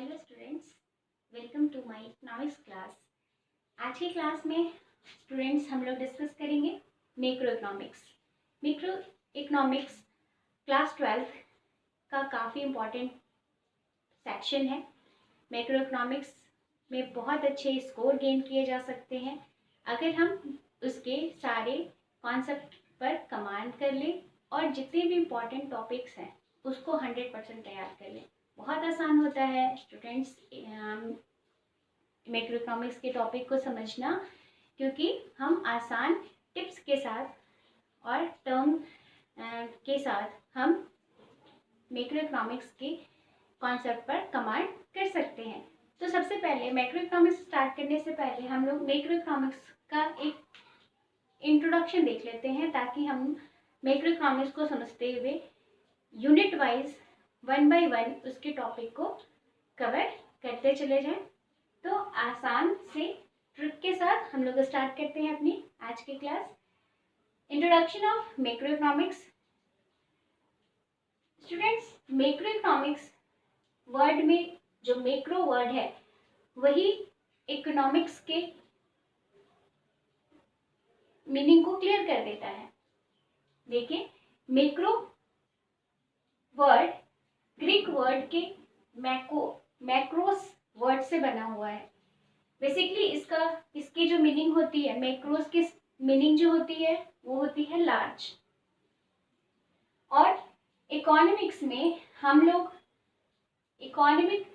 Hello students, welcome to my economics class. आज की class में स्टूडेंट्स हम लोग डिस्कस करेंगे macro economics. Macro economics class 12 का काफ़ी इम्पॉर्टेंट सेक्शन है। मैक्रो इकोनॉमिक्स में बहुत अच्छे स्कोर गेन किए जा सकते हैं अगर हम उसके सारे कॉन्सेप्ट पर कमांड कर लें और जितने भी इम्पॉर्टेंट टॉपिक्स हैं उसको 100% तैयार कर लें। बहुत आसान होता है स्टूडेंट्स मैक्रो इकोनॉमिक्स के टॉपिक को समझना, क्योंकि हम आसान टिप्स के साथ और टर्म के साथ हम मैक्रो इकोनॉमिक्स के कॉन्सेप्ट पर कमांड कर सकते हैं। तो सबसे पहले मैक्रो इकोनॉमिक्स स्टार्ट करने से पहले हम लोग मैक्रो इकोनॉमिक्स का एक इंट्रोडक्शन देख लेते हैं, ताकि हम मैक्रो इकोनॉमिक्स को समझते हुए यूनिट वाइज 1 बाय 1 उसके टॉपिक को कवर करते चले जाएं। तो आसान से ट्रिक के साथ हम लोग स्टार्ट करते हैं अपनी आज की class. Introduction of macro economics. Students, macro economics word में जो मैक्रो वर्ड है वही इकोनॉमिक्स के मीनिंग को क्लियर कर देता है। देखिए, मैक्रो वर्ड ग्रीक वर्ड के मैक्रोस वर्ड से बना हुआ है। बेसिकली इसकी जो मीनिंग होती है, मैक्रोस की मीनिंग जो होती है वो होती है लार्ज। और इकोनॉमिक्स में हम लोग इकोनॉमिक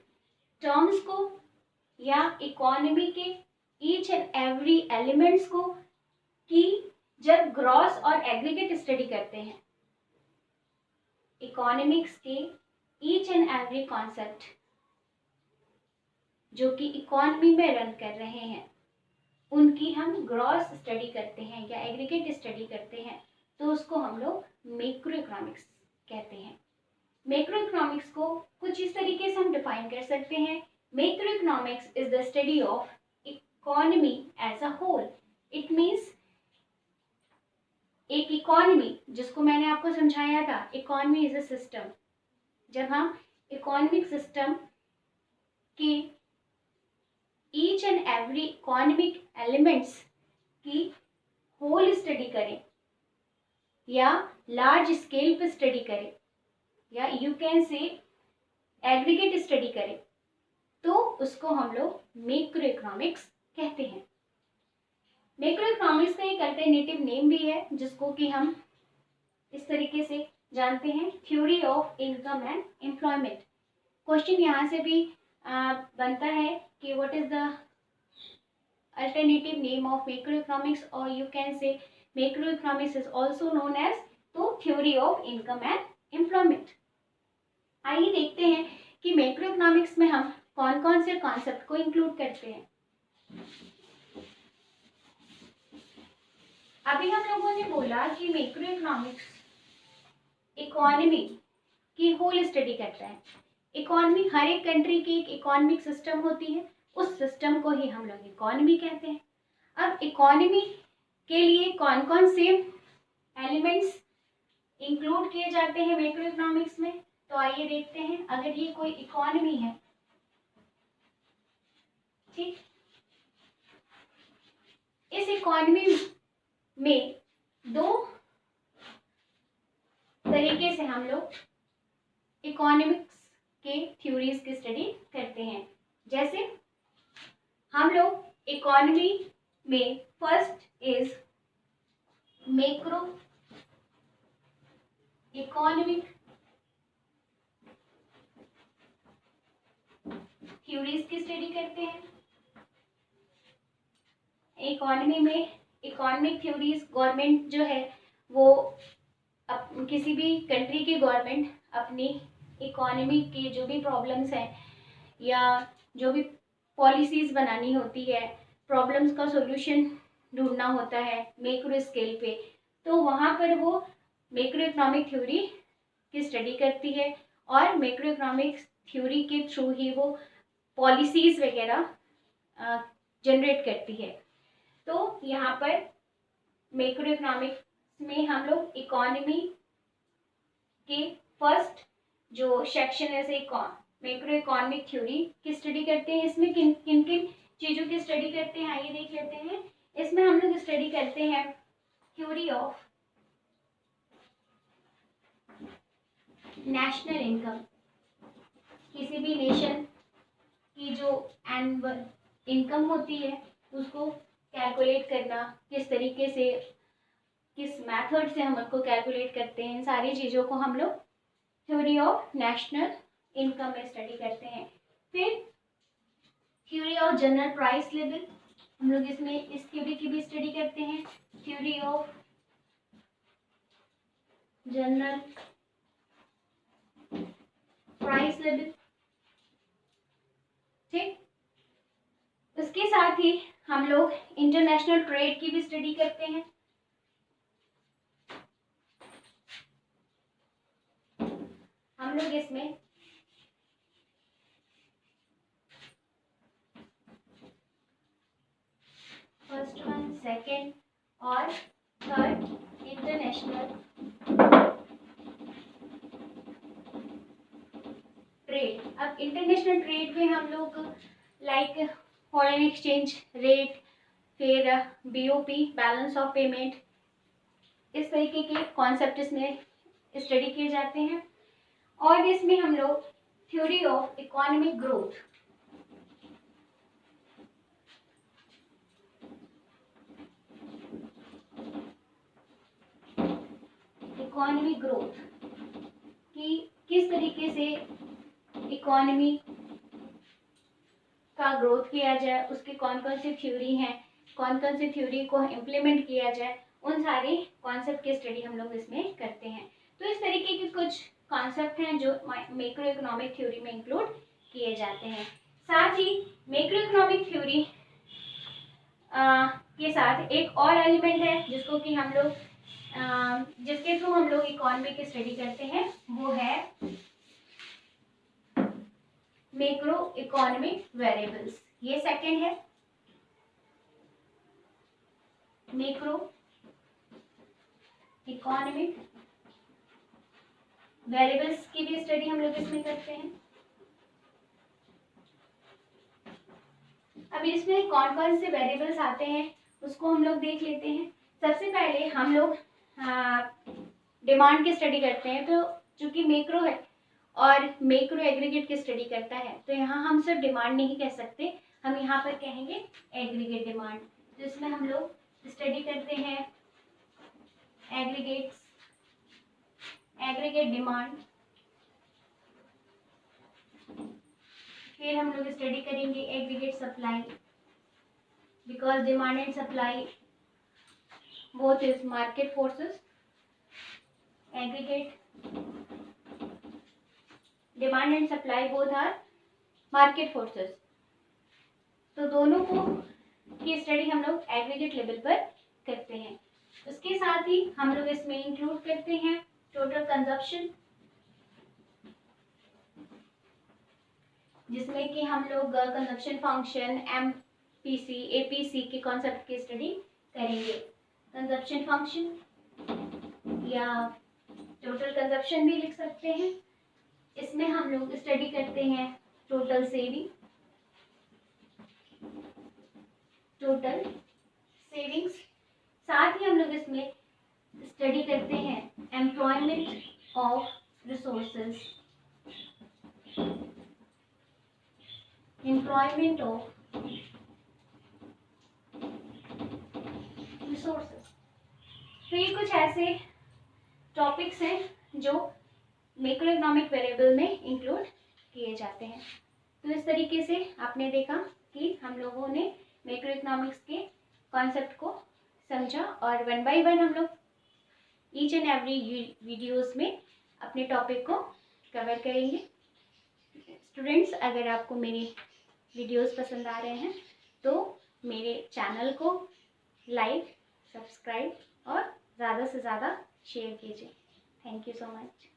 टर्म्स को या इकोनॉमी के ईच एंड एवरी एलिमेंट्स को की जब ग्रॉस और एग्रीगेट स्टडी करते हैं, इकोनॉमिक्स के ईच एंड एवरी कॉन्सेप्ट जो कि इकोनॉमी में रन कर रहे हैं उनकी हम ग्रॉस स्टडी करते हैं या एग्रीगेट स्टडी करते हैं, तो उसको हम लोग मैक्रो इकोनॉमिक्स कहते हैं। मैक्रो इकोनॉमिक्स को कुछ इस तरीके से हम डिफाइन कर सकते हैं। Macro economics is the study of economy as a whole. It means एक इकोनॉमी, जिसको मैंने आपको समझाया था, इकोनॉमी इज अ सिस्टम। जब हम इकोनॉमिक सिस्टम के each and every economic elements की होल स्टडी करें या लार्ज स्केल पे स्टडी करें या यू कैन से एग्रीगेट स्टडी करें, तो उसको हम लोग मैक्रो इकोनॉमिक्स कहते हैं। मैक्रो इकोनॉमिक्स का एक अल्टरनेटिव नेम भी है जिसको कि हम इस तरीके से जानते हैं, theory of income and employment. Question यहाँ से भी बनता है कि what is the alternative name of macroeconomics, और you can say macro economics is also known as तो theory of income and employment. आइए देखते हैं कि मैक्रो इकोनॉमिक्स में हम कौन कौन से कॉन्सेप्ट को इंक्लूड करते हैं। अभी हम लोगों ने बोला कि मैक्रो इकोनॉमिक्स इकोनॉमी की होल स्टडी करता है। इकोनॉमी, हर एक कंट्री की एक इकोनॉमिक सिस्टम होती है, उस सिस्टम को ही हम लोग इकोनॉमी कहते हैं। अब इकोनॉमी के लिए कौन कौन से एलिमेंट्स इंक्लूड किए जाते हैं मैक्रो इकोनॉमिक्स में, तो आइए देखते हैं। अगर ये कोई इकोनॉमी है, ठीक, इस इकोनॉमी में दो तरीके से हम लोग इकोनॉमिक्स के थ्योरीज की स्टडी करते हैं। जैसे हम लोग इकोनॉमी में first is macro economic theories की स्टडी करते हैं। इकोनॉमी में इकोनॉमिक थ्योरीज, गवर्नमेंट जो है वो किसी भी कंट्री की गवर्नमेंट अपनी इकोनॉमी के जो भी प्रॉब्लम्स हैं या जो भी पॉलिसीज़ बनानी होती है, प्रॉब्लम्स का सॉल्यूशन ढूंढना होता है मैक्रो स्केल पे, तो वहाँ पर वो मैक्रो इकोनॉमिक थ्योरी की स्टडी करती है और मैक्रो इकोनॉमिक्स थ्योरी के थ्रू ही वो पॉलिसीज़ वगैरह जनरेट करती है। तो यहाँ पर मैक्रो इकोनॉमिक्स में हम लोग इकोनॉमी के फर्स्ट जो सेक्शन है, मैक्रो इकोनॉमिक थ्योरी की स्टडी करते हैं। इसमें किन किन किन चीज़ों की स्टडी करते हैं आइए देख लेते हैं। इसमें हम लोग स्टडी करते हैं थ्योरी ऑफ नेशनल इनकम, किसी भी नेशन की जो एनुअल इनकम होती है उसको कैलकुलेट करना, किस तरीके से, किस मेथड से हम उसको कैलकुलेट करते हैं, इन सारी चीज़ों को हम लोग थ्योरी ऑफ नेशनल इनकम में स्टडी करते हैं। फिर theory of general price level, हम लोग इसमें इस थ्योरी की भी स्टडी करते हैं। Theory of general price level, ठीक। उसके साथ ही हम लोग इंटरनेशनल ट्रेड की भी स्टडी करते हैं। हम लोग इसमें फर्स्ट वन, सेकेंड और थर्ड इंटरनेशनल ट्रेड। अब इंटरनेशनल ट्रेड में हम लोग लाइक फॉरेन एक्सचेंज रेट, फिर बीओपी बैलेंस ऑफ पेमेंट, इस तरीके के कॉन्सेप्ट इसमें स्टडी किए जाते हैं। और इसमें हम लोग theory of economic growth, economic growth कि किस तरीके से इकोनॉमी का ग्रोथ किया जाए, उसके कौन कौन सी थ्योरी हैं, कौन कौन सी थ्योरी को इम्प्लीमेंट किया जाए, उन सारे कॉन्सेप्ट की स्टडी हम लोग इसमें करते हैं। तो इस तरीके के कुछ कॉन्सेप्ट हैं जो मैक्रो इकोनॉमिक थ्योरी में इंक्लूड किए जाते हैं। साथ ही मैक्रो इकोनॉमिक थ्योरी के साथ एक और एलिमेंट है जिसको कि हम लोग जिसके थ्रू हम लोग इकोनॉमी की स्टडी करते हैं, वो है मैक्रो इकोनॉमिक वेरिएबल्स। ये सेकंड है। मैक्रो इकोनॉमिक वेरिएबल्स की भी स्टडी हम लोग इसमें करते हैं। अब इसमें कौन कौन से वेरिएबल्स आते हैं उसको हम लोग देख लेते हैं। सबसे पहले हम लोग डिमांड की स्टडी करते हैं। तो चूंकि मैक्रो है और मैक्रो एग्रीगेट की स्टडी करता है, तो यहाँ हम सिर्फ डिमांड नहीं कह सकते, हम यहाँ पर कहेंगे एग्रीगेट डिमांड। तो इसमें हम लोग स्टडी करते हैं एग्रीगेट डिमांड। फिर हम लोग स्टडी करेंगे aggregate supply, because demand and supply both is market forces. Aggregate demand and supply both are market forces. तो दोनों को की स्टडी हम लोग एग्रीगेट लेवल पर करते हैं। उसके साथ ही हम लोग इसमें इंक्लूड करते हैं टोटल कंजप्शन, जिसमें कि हम लोग कंजप्शन फंक्शन, एमपीसी, एपीसी के कॉन्सेप्ट की स्टडी करेंगे। कंजप्शन फंक्शन या टोटल कंजप्शन भी लिख सकते हैं। इसमें हम लोग स्टडी करते हैं टोटल सेविंग्स। साथ ही हम लोग इसमें स्टडी करते हैं एम्प्लॉयमेंट ऑफ रिसोर्सेज, तो ये कुछ ऐसे टॉपिक्स हैं जो मैक्रो इकोनॉमिक वेरिएबल में इंक्लूड किए जाते हैं। तो इस तरीके से आपने देखा कि हम लोगों ने मैक्रो इकोनॉमिक्स के कॉन्सेप्ट को समझा और वन बाय वन हम लोग ईच एंड एवरी वीडियोस में अपने टॉपिक को कवर करेंगे। स्टूडेंट्स, अगर आपको मेरे वीडियोस पसंद आ रहे हैं तो मेरे चैनल को लाइक, सब्सक्राइब और ज़्यादा से ज़्यादा शेयर कीजिए। Thank you so much.